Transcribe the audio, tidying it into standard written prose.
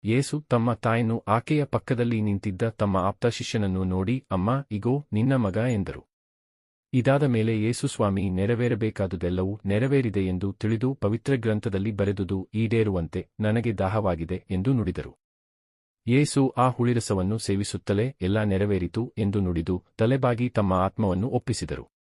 ಯೇಸು ತಮ್ಮ ತಾಯನ್ನು ಆಕೆಯ ಪಕ್ಕದಲ್ಲಿ ನಿಂತಿದ್ದ ತಮ್ಮ ಆಪ್ತ ಶಿಷ್ಯನನ್ನು ನೋಡಿ, ಅಮ್ಮ, ಇಗೋ ನಿನ್ನ ಮಗ ಎಂದರು. ಇದಾದ ಮೇಲೆ ಯೇಸು, ಸ್ವಾಮಿ, ನೆರವೇರಬೇಕಾದುದೆಲ್ಲವೂ ನೆರವೇರಿದೆ ಎಂದು ತಿಳಿದು ಪವಿತ್ರಗ್ರಂಥದಲ್ಲಿ ಬರೆದುದು ಈಡೇರುವಂತೆ ನನಗೆ ದಾಹವಾಗಿದೆ ಎಂದು ನುಡಿದರು. ಯೇಸು ಆ ಹುಳಿರಸವನ್ನು ಸೇವಿಸುತ್ತಲೇ ಎಲ್ಲಾ ನೆರವೇರಿತು ಎಂದು ನುಡಿದು ತಲೆಬಾಗಿ ತಮ್ಮ ಆತ್ಮವನ್ನು ಒಪ್ಪಿಸಿದರು.